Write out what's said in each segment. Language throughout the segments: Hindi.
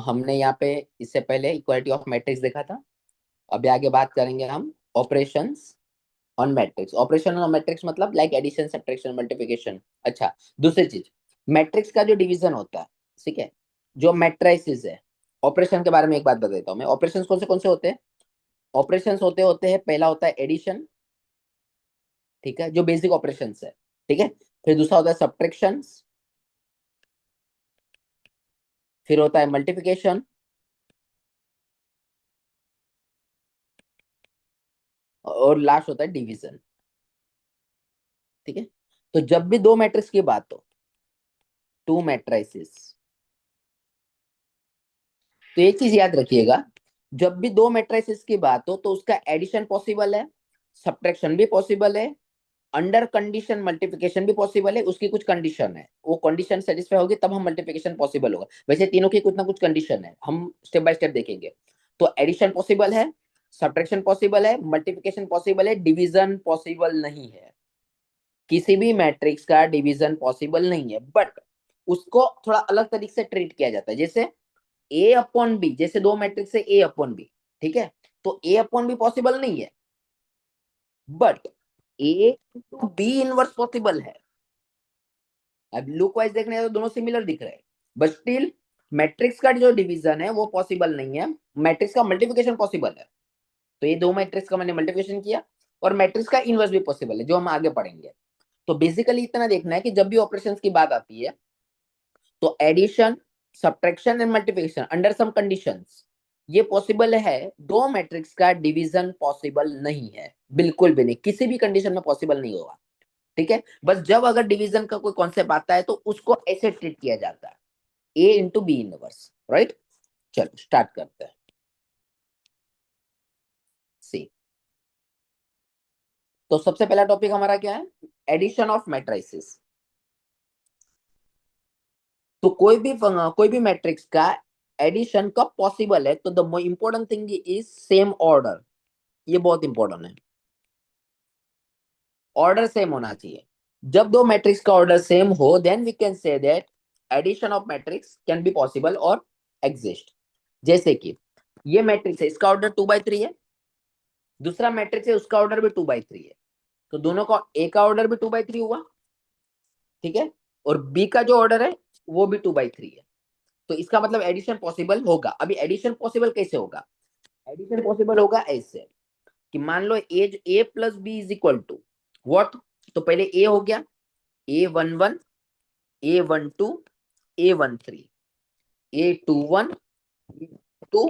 हमने यहाँ पे इससे पहले इक्वालिटी ऑफ मैट्रिक्स देखा था। अभी आगे बात करेंगे हम operations on matrix. Operation on matrix मतलब लाइक एडिशन, सब्ट्रैक्शन, मल्टीप्लिकेशन। अच्छा, दूसरी चीज, मैट्रिक्स का जो डिवीजन होता है, ठीक है, जो मैट्रिसेस है। ऑपरेशन के बारे में एक बात बता देता हूँ मैं। ऑपरेशंस कौन से होते हैं? ऑपरेशंस होते होते हैं, पहला होता है एडिशन, ठीक है, जो बेसिक ऑपरेशंस है, ठीक है। फिर दूसरा होता है सब्ट्रैक्शन, फिर होता है मल्टीप्लिकेशन, और लास्ट होता है डिवीजन, ठीक है। तो जब भी दो मैट्रिक्स की बात हो, टू मैट्रिसेस, तो एक चीज याद रखिएगा, जब भी दो मैट्रिसेस की बात हो तो उसका एडिशन पॉसिबल है, सब्ट्रैक्शन भी पॉसिबल है, अंडर कंडीशन मल्टीप्लिकेशन भी पॉसिबल है। उसकी कुछ कंडीशन है, वो कंडीशन सेटिस्फाई होगी तब हम मल्टीप्लिकेशन पॉसिबल होगा। वैसे तीनों की कुछ ना कुछ कंडीशन है, हम स्टेप बाय स्टेप देखेंगे। तो एडिशन पॉसिबल है, सब्ट्रैक्शन पॉसिबल है, मल्टीप्लिकेशन पॉसिबल है, डिवीजन पॉसिबल नहीं है। किसी भी मैट्रिक्स का डिवीजन पॉसिबल नहीं है, बट उसको थोड़ा अलग तरीके से ट्रीट किया जाता है। जैसे ए अपॉन बी, जैसे दो मैट्रिक्स है ए अपॉन बी, ठीक है, तो ए अपॉन बी पॉसिबल नहीं है, but a to b inverse possible है। अब लुक वाइज देखने तो दोनों सिमिलर दिख रहे हैं, बट स्टिल मैट्रिक्स का जो डिवीजन है वो पॉसिबल नहीं है। मैट्रिक्स का मल्टीप्लिकेशन पॉसिबल है, तो ये दो मैट्रिक्स का मैंने मल्टीप्लिकेशन किया, और मैट्रिक्स का इनवर्स भी पॉसिबल है, जो हम आगे पढ़ेंगे। तो बेसिकली इतना देखना है कि जब भी ऑपरेशंस की बात आती है, तो addition, subtraction and multiplication under some conditions ये पॉसिबल है। दो मैट्रिक्स का डिवीजन पॉसिबल नहीं है, बिल्कुल भी नहीं, किसी भी कंडीशन में पॉसिबल नहीं होगा, ठीक है। बस जब अगर डिवीजन का कोई कॉन्सेप्ट आता है तो उसको ऐसे ट्रीट किया जाता है, ए इंटू बी इनवर्स, राइट। चलो स्टार्ट करते हैं। सी, तो सबसे पहला टॉपिक हमारा क्या है? Addition of matrices. तो कोई भी मैट्रिक्स का एडिशन कब पॉसिबल है, तो the important thing is same order. ये बहुत इंपॉर्टेंट है, ऑर्डर सेम होना चाहिए। जब दो मैट्रिक्स का ऑर्डर सेम हो, then we can say that addition of matrix can be possible और एग्जिस्ट। जैसे कि ये मैट्रिक्स है, इसका ऑर्डर 2/3 है, दूसरा मैट्रिक्स है उसका ऑर्डर भी 2/3 है, तो दोनों का ए का ऑर्डर भी 2/3 हुआ, ठीक है, और बी का जो ऑर्डर है वो भी 2/3 है। तो इसका मतलब एडिशन पॉसिबल होगा। अभी एडिशन पॉसिबल कैसे होगा? एडिशन पॉसिबल होगा ऐसे कि मान लो A plus B is equal to what. तो पहले ए हो गया, A11, A12, A13, A21, A22,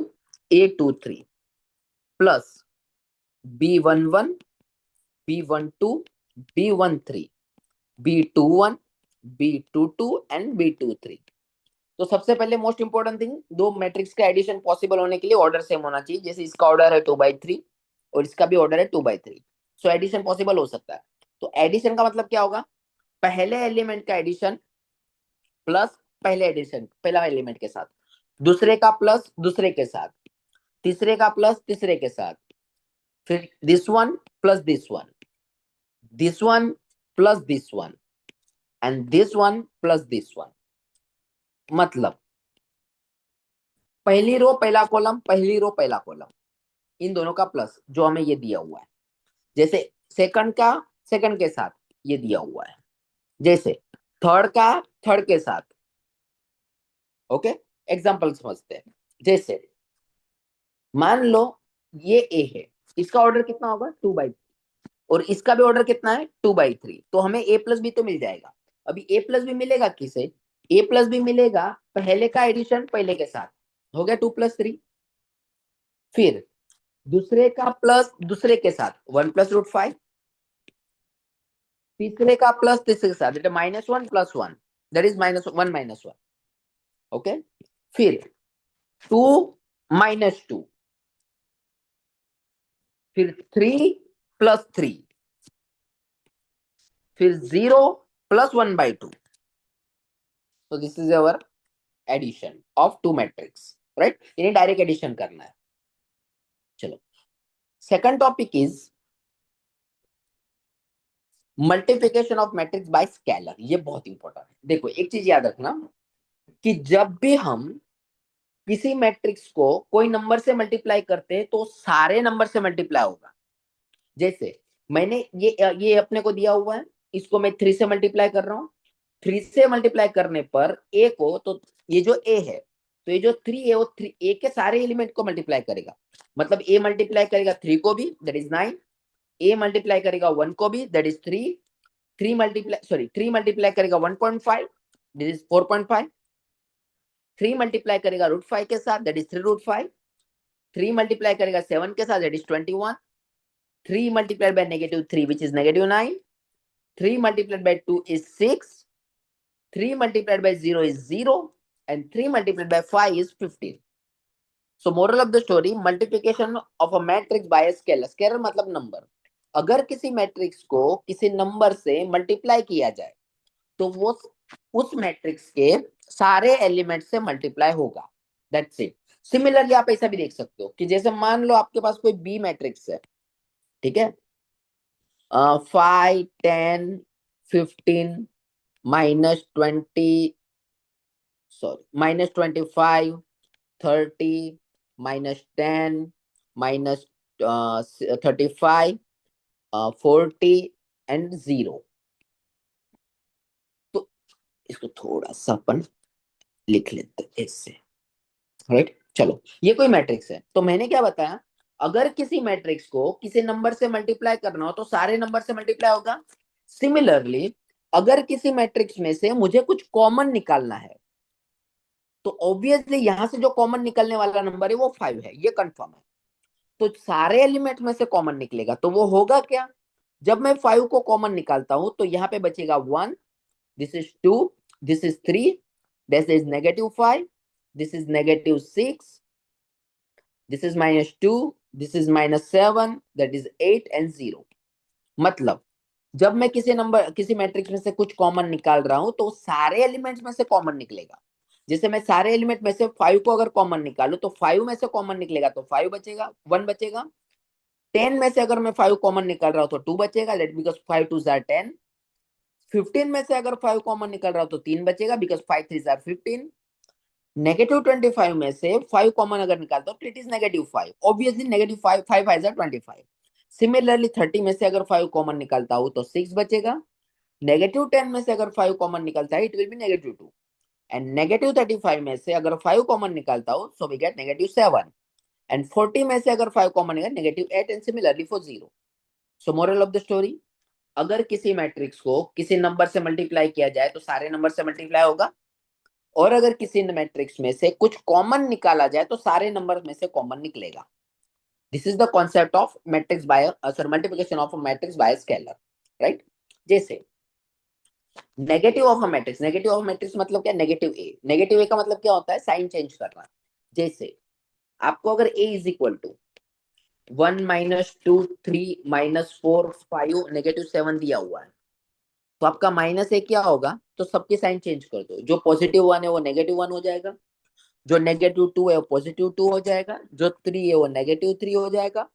A23 plus B11, B12, B13, B21, B22 and B23। तो सबसे पहले मोस्ट इंपोर्टेंट थिंग, दो मैट्रिक्स का एडिशन पॉसिबल होने के लिए ऑर्डर सेम होना चाहिए। जैसे इसका ऑर्डर है 2/3 और इसका भी ऑर्डर है 2/3, सो एडिशन पॉसिबल हो सकता है। तो एडिशन का मतलब क्या होगा? पहले एलिमेंट का एडिशन प्लस पहले एडिशन पहला एलिमेंट के साथ, दूसरे का प्लस दूसरे के साथ, तीसरे का प्लस तीसरे के साथ, फिर this one plus this one and this one plus this one. मतलब पहली रो पहला कॉलम, पहली रो पहला कॉलम, इन दोनों का प्लस जो हमें ये दिया हुआ है। जैसे सेकंड का सेकंड के साथ ये दिया हुआ है, जैसे थर्ड का थर्ड के साथ। ओके, एग्जांपल समझते हैं। जैसे मान लो ये ए है, इसका ऑर्डर कितना होगा 2/3, और इसका भी ऑर्डर कितना है 2/3, तो हमें ए प्लस बी तो मिल जाएगा। अभी ए प्लस बी मिलेगा किसे? ए प्लस बी मिलेगा पहले का एडिशन पहले के साथ, हो गया 2+3। फिर दूसरे का प्लस दूसरे के साथ 1+√5, तीसरे का प्लस तीसरे के साथ -1+1, दैट इज -1 ओके। फिर 2 - 2, फिर 3+3, फिर 0+1/2। तो this is our addition of two matrix, right. इन्हें डायरेक्ट एडिशन करना है। चलो, second topic is multiplication of matrix by scalar. ये बहुत इंपॉर्टेंट है। देखो एक चीज याद रखना कि जब भी हम किसी मैट्रिक्स को कोई नंबर से मल्टीप्लाई करते हैं तो सारे नंबर से मल्टीप्लाई होगा। जैसे मैंने ये अपने को दिया हुआ है, इसको मैं 3 से मल्टीप्लाई कर रहा हूँ। 3 से मल्टीप्लाई करने पर ए को, तो ये जो ए है, तो ये जो 3 है वो 3 ए के सारे एलिमेंट को मल्टीप्लाई करेगा। मतलब ए मल्टीप्लाई करेगा 3 को भी, दैट इज 9। ए मल्टीप्लाई करेगा 1 को भी, दैट इज 3। 3 मल्टीप्लाई करेगा 1.5, दिस इज 4.5। 3 मल्टीप्लाई करेगा √5 के साथ, दैट इज 3√5। 3 मल्टीप्लाई करेगा 7 के साथ, that is 21। 3 multiplied by -3, which is -9. 3 multiplied by 2 is 6. 3 multiplied by 0 is 0. And 3 multiplied by 5 is 15. So moral of the story, multiplication of a matrix by a scalar. Scalar मतलब नंबर। अगर किसी मैट्रिक्स को किसी नंबर से मल्टीप्लाई किया जाए तो वो उस मैट्रिक्स के सारे एलिमेंट से मल्टीप्लाई होगा। That's it. सिमिलरली आप ऐसा भी देख सकते हो कि जैसे मान लो आपके पास कोई बी मैट्रिक्स है, ठीक है, 5, 10, 15, -20, sorry, -25, 30, -10, -35, 40 एंड 0। तो इसको थोड़ा सा अपन लिख लेते हैं इससे, राइट। चलो, ये कोई मैट्रिक्स है, तो मैंने क्या बताया, अगर किसी मैट्रिक्स को किसी नंबर से मल्टीप्लाई करना हो तो सारे नंबर से मल्टीप्लाई होगा। सिमिलरली अगर किसी मैट्रिक्स में से मुझे कुछ कॉमन निकालना है तो ऑब्वियसली यहां से जो कॉमन निकलने वाला नंबर है वो 5 है, ये कंफर्म है। तो सारे एलिमेंट में से कॉमन निकलेगा, तो वो होगा क्या, जब मैं 5 को कॉमन निकालता हूं तो यहाँ पे बचेगा 1, this is 2, this is 3, this is -5, this is -6, this is -2, this is -7, that is 8 and 0। मतलब जब मैं किसी मैट्रिक्स में से कुछ कॉमन निकाल रहा हूं तो सारे एलिमेंट्स में से कॉमन निकलेगा। जैसे मैं सारे एलिमेंट में से 5 को अगर कॉमन निकालू तो 5 में से कॉमन निकलेगा तो 5 बचेगा, 1 बचेगा। 10 में से अगर मैं 5 कॉमन निकाल रहा हूं तो 2 बचेगा, लेट बिकॉज 5 2 आर 10। 15 में से अगर 5 कॉमन निकल रहा हूं तो 3 बचेगा, बिकॉज 5 3 आर 15। -25 में से 5 कॉमन अगर निकालता हूं तो it is -5, obviously -5 5 5 are 25। Similarly 30 में से अगर 5 कॉमन निकालता हूं तो 6 बचेगा। -10 में से अगर 5 कॉमन निकलता है इट विल बी -2। एंड -35 में से अगर 5 कॉमन निकालता हूं सो वी गेट -7। एंड 40 में से अगर 5 कॉमन निकले -8 and similarly for 0। So moral of the story, अगर किसी मैट्रिक्स को किसी नंबर से मल्टीप्लाई किया जाए तो सारे नंबर से मल्टीप्लाई होगा, और अगर किसी मैट्रिक्स में से कुछ कॉमन निकाला जाए तो सारे नंबर में से कॉमन निकलेगा। This is the concept of matrix by sorry multiplication of a matrix by scalar, right. जैसे negative of a matrix, negative of matrix मतलब क्या, नेगेटिव ए। नेगेटिव ए का मतलब क्या होता है, साइन चेंज करना। जैसे आपको अगर ए इज इक्वल टू 1 -2 3 -4 5 -7 दिया हुआ है, तो आपका माइनस ए क्या होगा, तो सबके साइन चेंज कर दो। जो +1 है वो -1 हो जाएगा, जो -2 है वो +2 हो जाएगा, जो 3 है वो -3 हो जाएगा,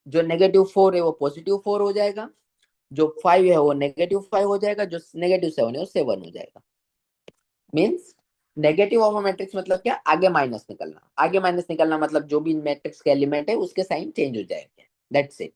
जो -4 है वो +4 हो जाएगा, जो 5 है वो -5 हो जाएगा, जो -7 है वो 7 हो जाएगा। मीन्स नेगेटिव ऑफ मैट्रिक्स मतलब क्या, आगे माइनस निकलना। आगे माइनस निकलना मतलब जो भी मैट्रिक्स के एलिमेंट है उसके साइन चेंज हो जाएंगे, दैट्स इट।